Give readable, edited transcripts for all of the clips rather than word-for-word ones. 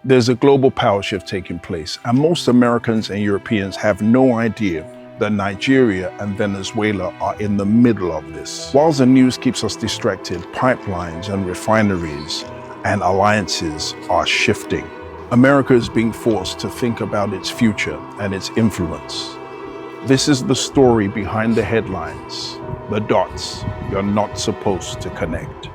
There's a global power shift taking place, and most Americans and Europeans have no idea that Nigeria and Venezuela are in the middle of this. While the news keeps us distracted, pipelines and refineries and alliances are shifting. America is being forced to think about its future and its influence. This is the story behind the headlines, the dots you're not supposed to connect.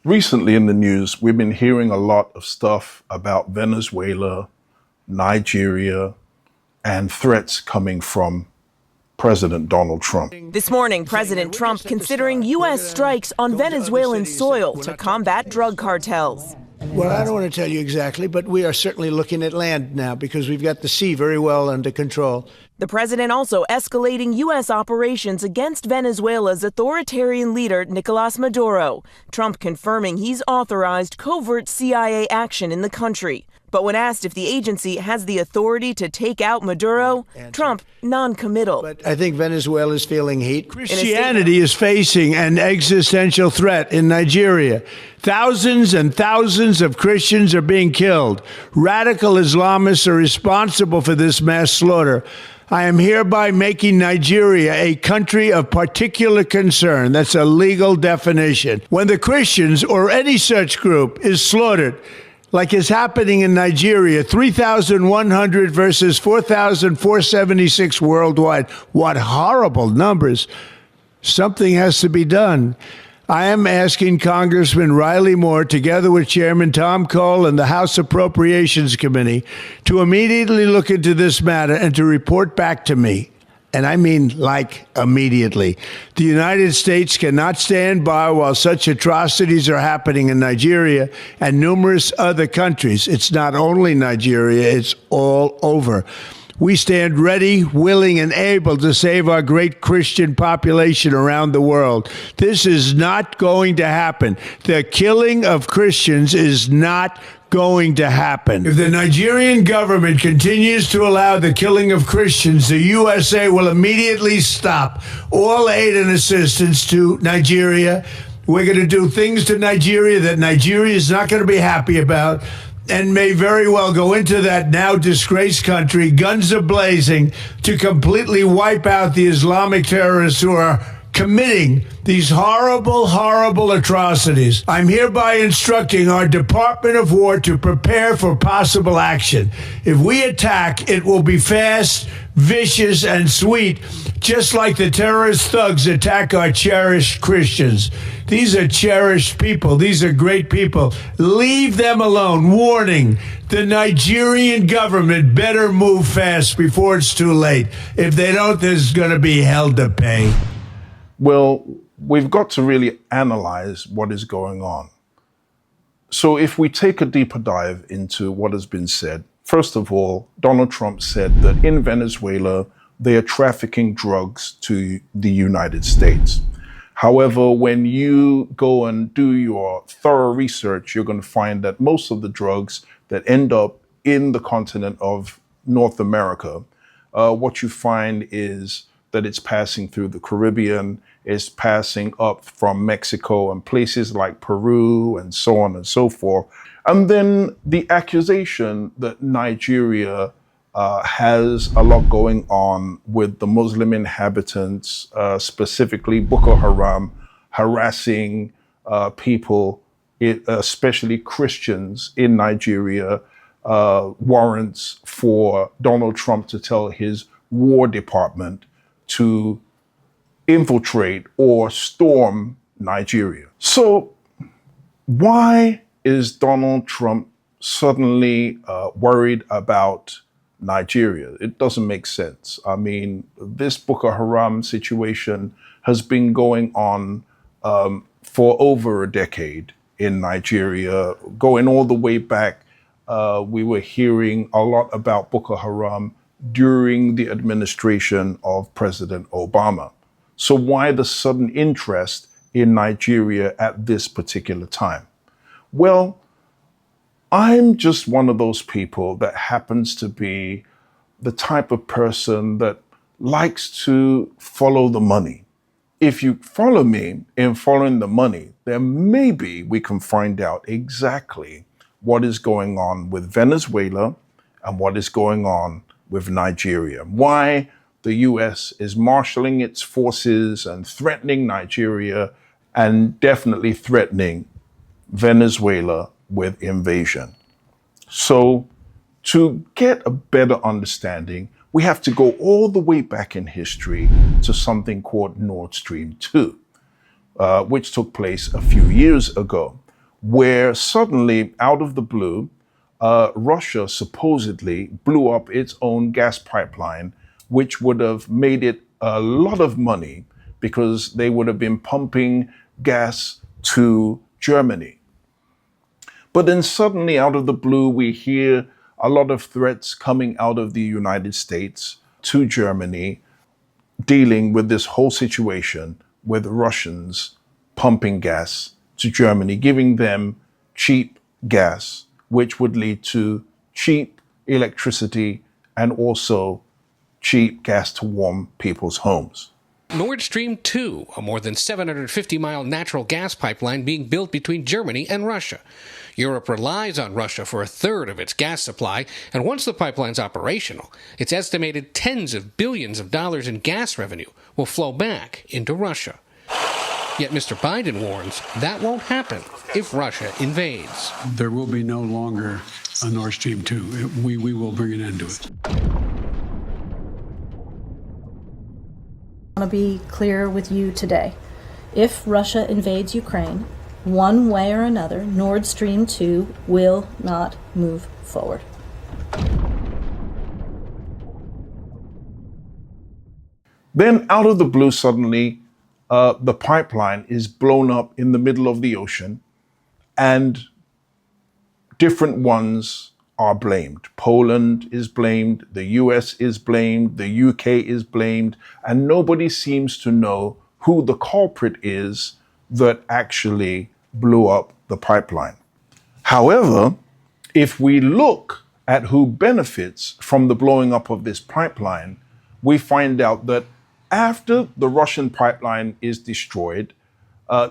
Recently in the news, we've been hearing a lot of stuff about Venezuela, Nigeria, and threats coming from President Donald Trump. This morning, President Trump considering U.S. strikes on Venezuelan soil to combat drug cartels. Well, I don't want to tell you exactly, but we are certainly looking at land now because we've got the sea very well under control. The president also escalating U.S. operations against Venezuela's authoritarian leader, Nicolas Maduro. Trump confirming he's authorized covert CIA action in the country. But when asked if the agency has the authority to take out Maduro, Trump non-committal. But I think Venezuela is feeling heat. Christianity is facing an existential threat in Nigeria. Thousands and thousands of Christians are being killed. Radical Islamists are responsible for this mass slaughter. I am hereby making Nigeria a country of particular concern. That's a legal definition. When the Christians or any such group is slaughtered, like is happening in Nigeria, 3,100 versus 4,476 worldwide. What horrible numbers. Something has to be done. I am asking Congressman Riley Moore, together with Chairman Tom Cole and the House Appropriations Committee, to immediately look into this matter and to report back to me. And I mean, like, immediately. The United States cannot stand by while such atrocities are happening in Nigeria and numerous other countries. It's not only Nigeria, it's all over. We stand ready, willing, and able to save our great Christian population around the world. This is not going to happen. The killing of Christians is not going to happen. If the Nigerian government continues to allow the killing of Christians, the USA will immediately stop all aid and assistance to Nigeria. We're going to do things to Nigeria that Nigeria is not going to be happy about and may very well go into that now disgraced country, guns a-blazing, to completely wipe out the Islamic terrorists who are committing these horrible, horrible atrocities. I'm hereby instructing our Department of War to prepare for possible action. If we attack, it will be fast, vicious, and sweet, just like the terrorist thugs attack our cherished Christians. These are cherished people. These are great people. Leave them alone. Warning, the Nigerian government better move fast before it's too late. If they don't, there's going to be hell to pay. Well, we've got to really analyze what is going on. So if we take a deeper dive into what has been said, first of all, Donald Trump said that in Venezuela, they are trafficking drugs to the United States. However, when you go and do your thorough research, you're going to find that most of the drugs that end up in the continent of North America, what you find is that it's passing through the Caribbean, it's passing up from Mexico and places like Peru and so on and so forth. And then the accusation that Nigeria has a lot going on with the Muslim inhabitants, specifically Boko Haram, harassing people, especially Christians in Nigeria, warrants for Donald Trump to tell his War Department to infiltrate or storm Nigeria. So why is Donald Trump suddenly worried about Nigeria? It doesn't make sense. I mean, this Boko Haram situation has been going on for over a decade in Nigeria, going all the way back. We were hearing a lot about Boko Haram during the administration of President Obama. So why the sudden interest in Nigeria at this particular time? Well, I'm just one of those people that happens to be the type of person that likes to follow the money. If you follow me in following the money, then maybe we can find out exactly what is going on with Venezuela and what is going on with Nigeria. Why the US is marshaling its forces and threatening Nigeria and definitely threatening Venezuela with invasion. So to get a better understanding, we have to go all the way back in history to something called Nord Stream 2, which took place a few years ago, where suddenly, out of the blue, Russia supposedly blew up its own gas pipeline, which would have made it a lot of money because they would have been pumping gas to Germany. But then suddenly, out of the blue, we hear a lot of threats coming out of the United States to Germany, dealing with this whole situation with Russians pumping gas to Germany, giving them cheap gas, which would lead to cheap electricity and also cheap gas to warm people's homes. Nord Stream 2, a more than 750-mile natural gas pipeline being built between Germany and Russia. Europe relies on Russia for a third of its gas supply, and once the pipeline's operational, it's estimated tens of billions of dollars in gas revenue will flow back into Russia. Yet Mr. Biden warns that won't happen if Russia invades. There will be no longer a Nord Stream 2. We will bring an end to it. I want to be clear with you today. If Russia invades Ukraine, one way or another, Nord Stream 2 will not move forward. Then out of the blue, suddenly, the pipeline is blown up in the middle of the ocean, and different ones are blamed. Poland is blamed, the US is blamed, the UK is blamed, and nobody seems to know who the culprit is that actually blew up the pipeline. However, if we look at who benefits from the blowing up of this pipeline, we find out that after the Russian pipeline is destroyed,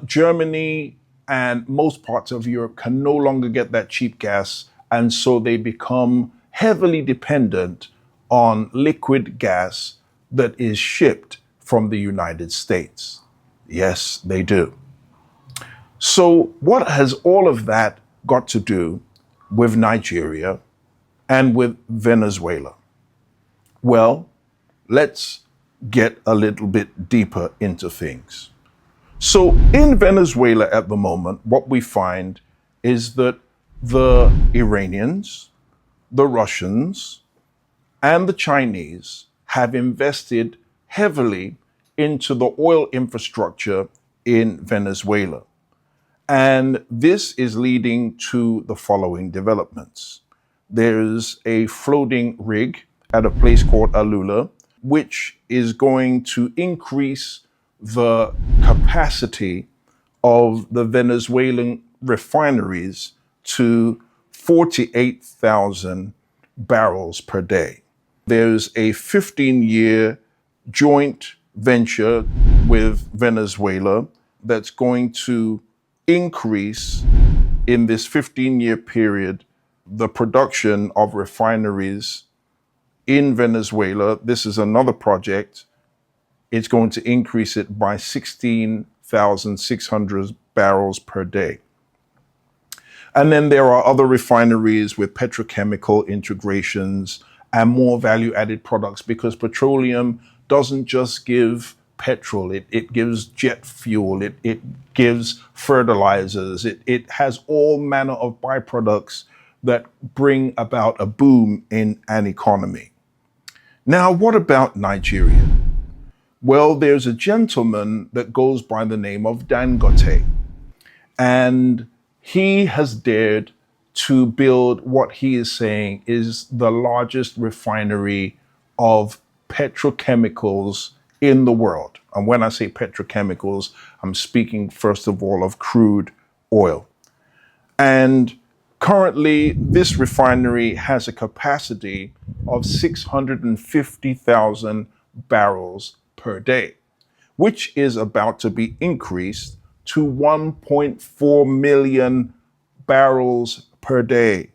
Germany and most parts of Europe can no longer get that cheap gas, and so they become heavily dependent on liquid gas that is shipped from the United States. Yes, they do. So what has all of that got to do with Nigeria and with Venezuela? Well, let's get a little bit deeper into things. So in Venezuela at the moment, what we find is that the Iranians, the Russians, and the Chinese have invested heavily into the oil infrastructure in Venezuela. And this is leading to the following developments. There's a floating rig at a place called Alula, which is going to increase the capacity of the Venezuelan refineries to 48,000 barrels per day. There's a 15-year joint venture with Venezuela that's going to increase in this 15-year period the production of refineries in Venezuela. This is another project. It's going to increase it by 16,600 barrels per day. And then there are other refineries with petrochemical integrations and more value-added products, because petroleum doesn't just give petrol, it gives jet fuel, it gives fertilizers, it has all manner of byproducts that bring about a boom in an economy. Now, what about Nigeria? Well, there's a gentleman that goes by the name of Dangote, and he has dared to build what he is saying is the largest refinery of petrochemicals in the world. And when I say petrochemicals, I'm speaking first of all of crude oil. And currently, this refinery has a capacity of 650,000 barrels per day, which is about to be increased to 1.4 million barrels per day.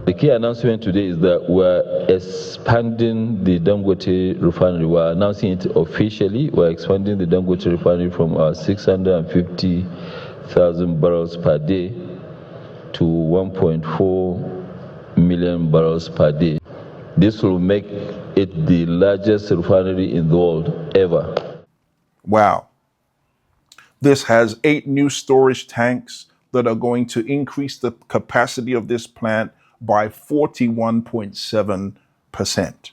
The key announcement today is that we're expanding the Dangote Refinery. We're announcing it officially. We're expanding the Dangote Refinery from our 650,000 barrels per day to 1.4 million barrels per day. This will make it the largest refinery in the world ever. Wow. This has 8 new storage tanks that are going to increase the capacity of this plant by 41.7%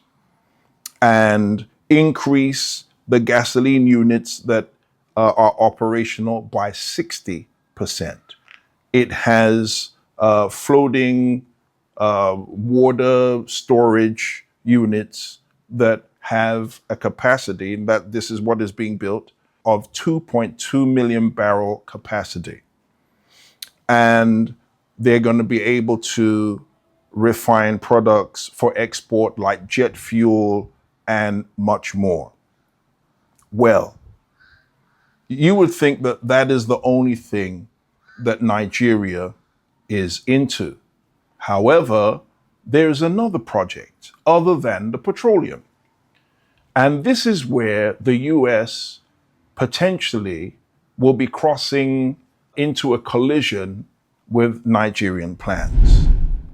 and increase the gasoline units that are operational by 60%. It has floating water storage units that have a capacity, and that this is what is being built, of 2.2 million barrel capacity. And they're going to be able to refine products for export like jet fuel and much more. Well, you would think that that is the only thing that Nigeria is into. However, there's another project other than the petroleum. And this is where the US potentially will be crossing into a collision with Nigerian plans.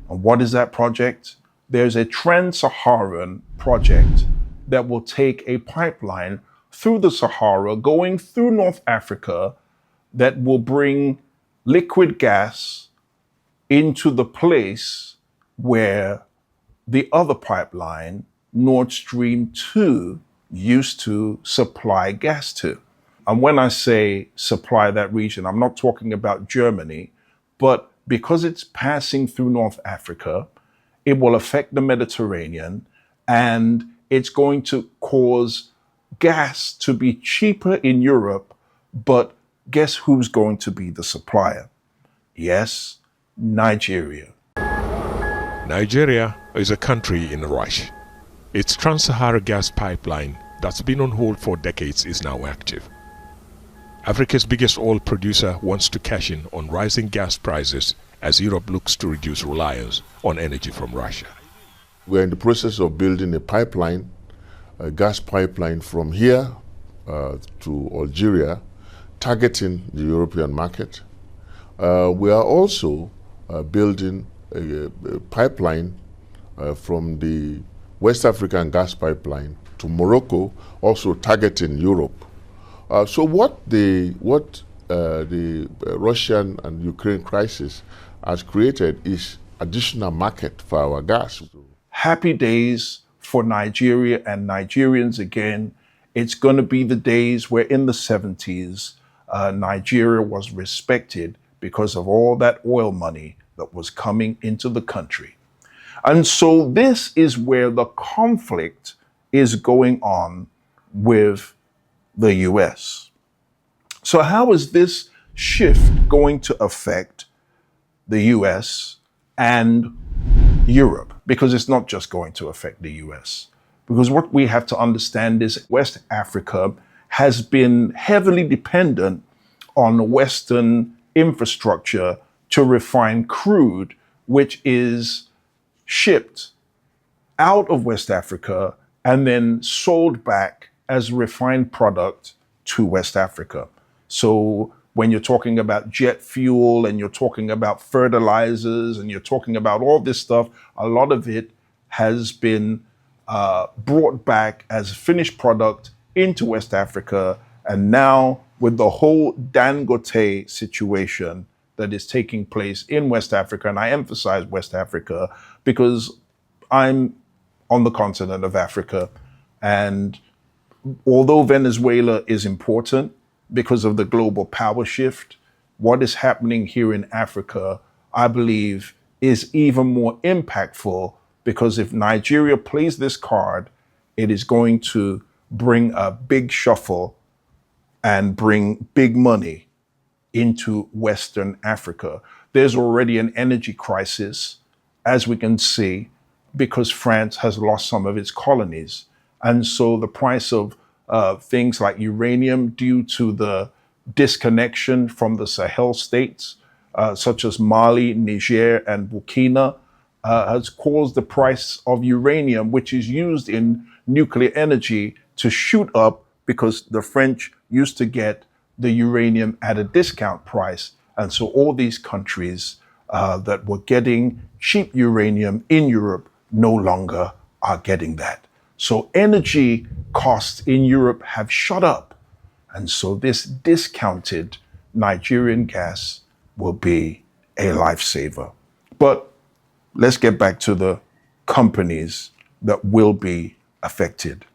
And what is that project? There's a Trans-Saharan project that will take a pipeline through the Sahara, going through North Africa, that will bring liquid gas into the place where the other pipeline, Nord Stream 2, used to supply gas to. And when I say supply that region, I'm not talking about Germany, but because it's passing through North Africa, it will affect the Mediterranean, and it's going to cause gas to be cheaper in Europe. But guess who's going to be the supplier? Yes, Nigeria. Nigeria is a country in a rush. Its Trans-Saharan Gas Pipeline that's been on hold for decades is now active. Africa's biggest oil producer wants to cash in on rising gas prices as Europe looks to reduce reliance on energy from Russia. We're in the process of building a pipeline, a gas pipeline from here to Algeria, targeting the European market. We are also building a pipeline from the West African gas pipeline to Morocco, also targeting Europe. So what the Russian and Ukraine crisis has created is additional market for our gas. Happy days for Nigeria and Nigerians again. It's going to be the days where in the 70s, Nigeria was respected because of all that oil money that was coming into the country. And so this is where the conflict is going on with the US. So how is this shift going to affect the US and Europe? Because it's not just going to affect the US. Because what we have to understand is West Africa has been heavily dependent on Western infrastructure to refine crude, which is shipped out of West Africa and then sold back as refined product to West Africa. So when you're talking about jet fuel and you're talking about fertilizers and you're talking about all this stuff, a lot of it has been brought back as a finished product into West Africa. And now with the whole Dangote situation that is taking place in West Africa, and I emphasize West Africa because I'm on the continent of Africa, and although Venezuela is important because of the global power shift, what is happening here in Africa, I believe, is even more impactful, because if Nigeria plays this card, it is going to bring a big shuffle and bring big money into Western Africa. There's already an energy crisis, as we can see, because France has lost some of its colonies. And so the price of things like uranium, due to the disconnection from the Sahel states, such as Mali, Niger, and Burkina, has caused the price of uranium, which is used in nuclear energy, to shoot up, because the French used to get the uranium at a discount price. And so all these countries that were getting cheap uranium in Europe no longer are getting that. So energy costs in Europe have shot up. And so this discounted Nigerian gas will be a lifesaver. But let's get back to the companies that will be affected.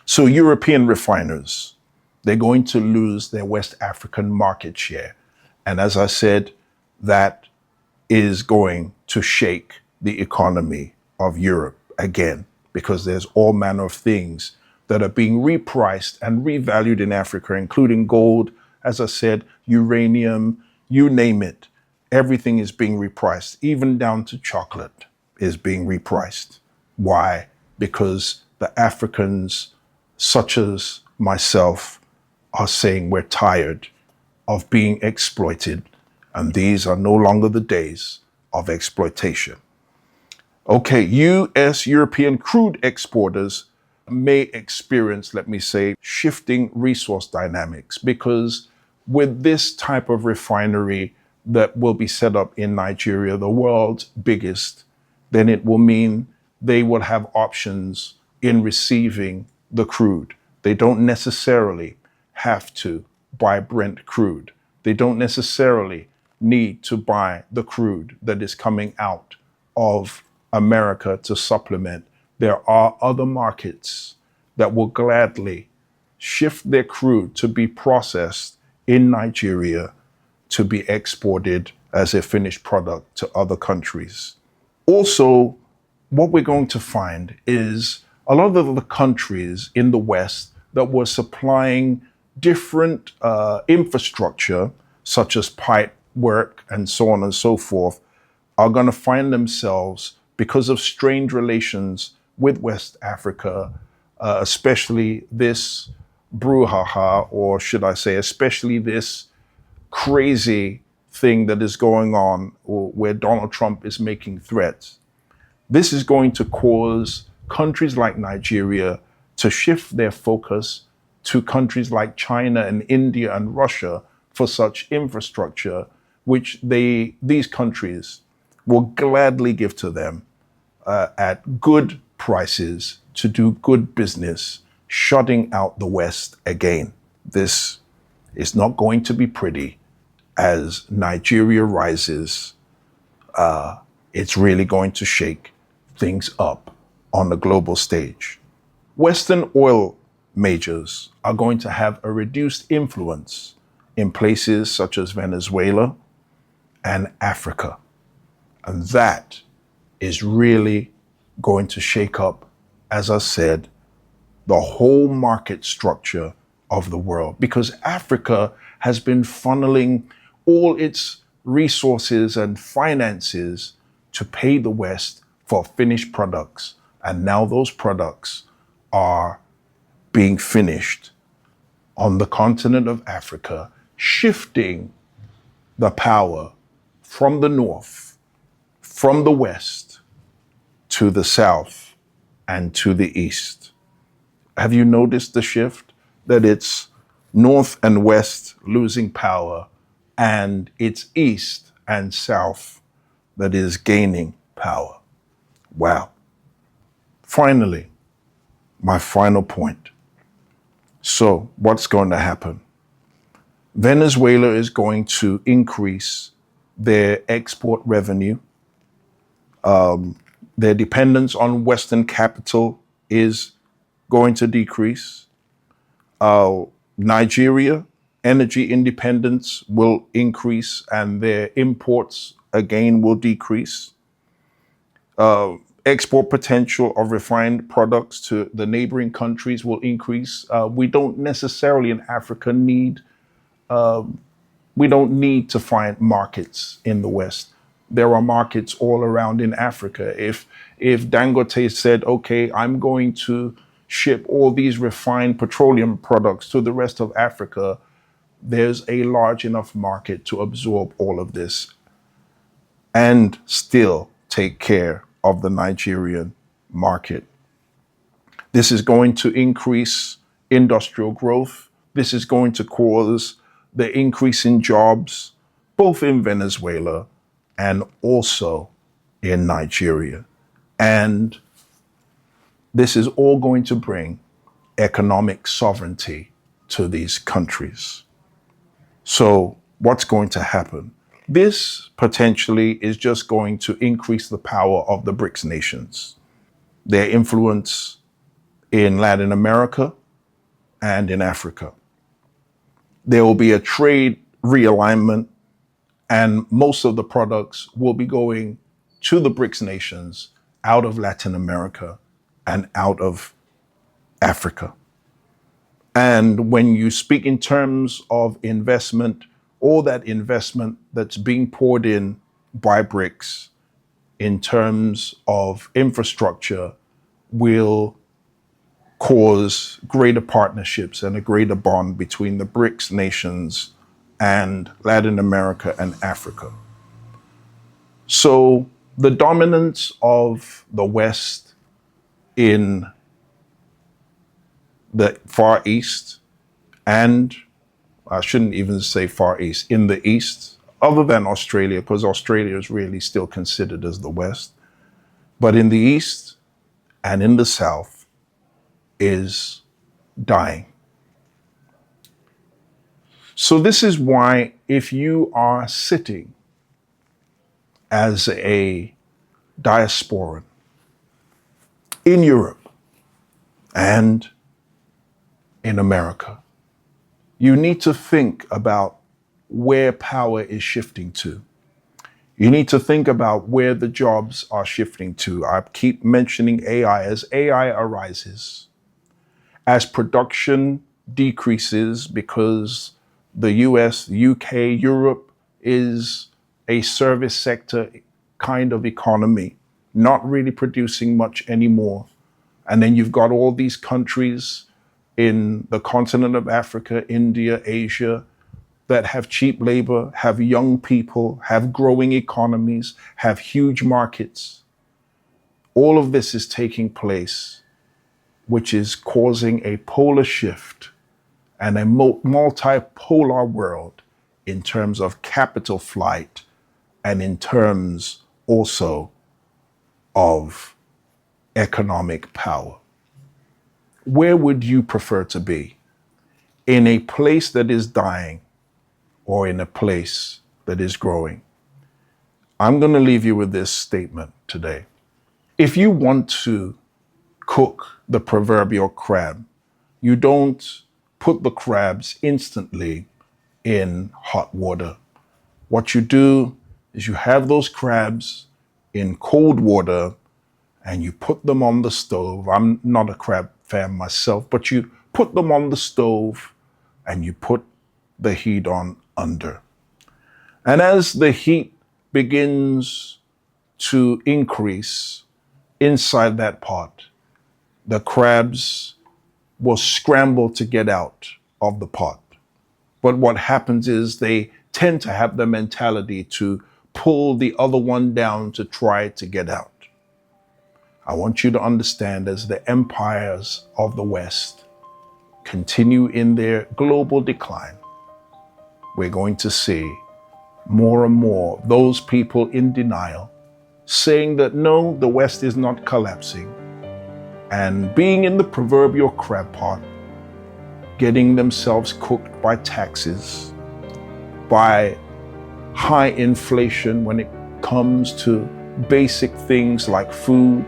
So European refiners, they're going to lose their West African market share. And as I said, that is going to shake the economy of Europe again, because there's all manner of things that are being repriced and revalued in Africa, including gold, as I said, uranium, you name it. Everything is being repriced, even down to chocolate is being repriced. Why? Because the Africans, such as myself, are saying we're tired of being exploited, and these are no longer the days of exploitation. Okay, European crude exporters may experience, let me say, shifting resource dynamics, because with this type of refinery that will be set up in Nigeria, the world's biggest, then it will mean they will have options in receiving the crude. They don't necessarily have to buy Brent crude. They don't necessarily need to buy the crude that is coming out of America to supplement. There are other markets that will gladly shift their crude to be processed in Nigeria to be exported as a finished product to other countries. Also, what we're going to find is a lot of the countries in the West that were supplying different infrastructure, such as pipe work and so on and so forth, are going to find themselves, because of strained relations with West Africa, especially this brouhaha, or should I say, especially this crazy thing that is going on, or where Donald Trump is making threats. This is going to cause countries like Nigeria to shift their focus to countries like China and India and Russia for such infrastructure, which these countries will gladly give to them at good prices to do good business, shutting out the West again. This is not going to be pretty. As Nigeria rises, it's really going to shake things up on the global stage. Western oil majors are going to have a reduced influence in places such as Venezuela and Africa. And that is really going to shake up, as I said, the whole market structure of the world, because Africa has been funneling all its resources and finances to pay the West for finished products. And now those products are being finished on the continent of Africa, shifting the power from the north, from the west, to the south and to the east. Have you noticed the shift? That it's north and west losing power, and it's east and south that is gaining power. Wow. Finally, my final point. So what's going to happen? Venezuela is going to increase their export revenue. Their dependence on Western capital is going to decrease. Nigeria, energy independence will increase, and their imports again will decrease. Export potential of refined products to the neighboring countries will increase. We don't necessarily in Africa we don't need to find markets in the West. There are markets all around in Africa. If Dangote said, okay, I'm going to ship all these refined petroleum products to the rest of Africa, there's a large enough market to absorb all of this and still take care of the Nigerian market. This is going to increase industrial growth. This is going to cause the increase in jobs, both in Venezuela and also in Nigeria. And this is all going to bring economic sovereignty to these countries. So what's going to happen? This potentially is just going to increase the power of the BRICS nations, their influence in Latin America and in Africa. There will be a trade realignment, and most of the products will be going to the BRICS nations out of Latin America and out of Africa. And when you speak in terms of investment, all that investment that's being poured in by BRICS in terms of infrastructure will cause greater partnerships and a greater bond between the BRICS nations and Latin America and Africa. So the dominance of the West in the Far East, and I shouldn't even say Far East, in the East, other than Australia, because Australia is really still considered as the West, but in the East and in the South is dying. So this is why, if you are sitting as a diasporan in Europe and in America, you need to think about where power is shifting to. You need to think about where the jobs are shifting to. I keep mentioning AI. As AI arises, as production decreases because the US, UK, Europe is a service sector kind of economy, not really producing much anymore. And then you've got all these countries in the continent of Africa, India, Asia, that have cheap labor, have young people, have growing economies, have huge markets. All of this is taking place, which is causing a polar shift and a multipolar world in terms of capital flight and in terms also of economic power. Where would you prefer to be? In a place that is dying or in a place that is growing? I'm going to leave you with this statement today. If you want to cook the proverbial crab, you don't put the crabs instantly in hot water. What you do is you have those crabs in cold water and you put them on the stove. I'm not a crab fan myself, but you put them on the stove and you put the heat on under. And as the heat begins to increase inside that pot, the crabs will scramble to get out of the pot. But what happens is they tend to have the mentality to pull the other one down to try to get out. I want you to understand, as the empires of the West continue in their global decline, we're going to see more and more those people in denial saying that no, the West is not collapsing, and being in the proverbial crab pot, getting themselves cooked by taxes, by high inflation when it comes to basic things like food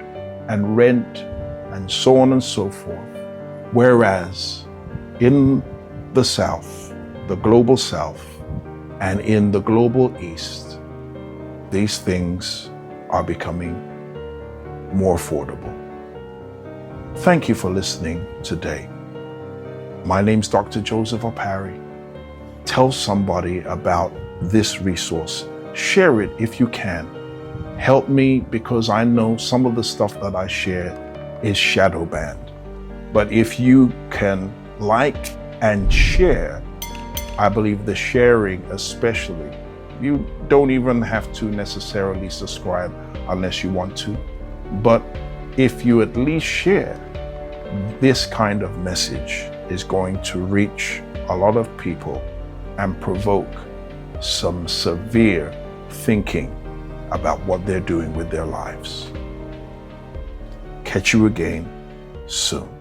and rent and so on and so forth. Whereas in the South, the global South, and in the global East, these things are becoming more affordable. Thank you for listening today. My name's Dr. Joseph Opari. Tell somebody about this resource. Share it if you can. Help me, because I know some of the stuff that I share is shadow banned. But if you can like and share, I believe the sharing especially, you don't even have to necessarily subscribe unless you want to. But if you at least share, this kind of message is going to reach a lot of people and provoke some severe thinking about what they're doing with their lives. Catch you again soon.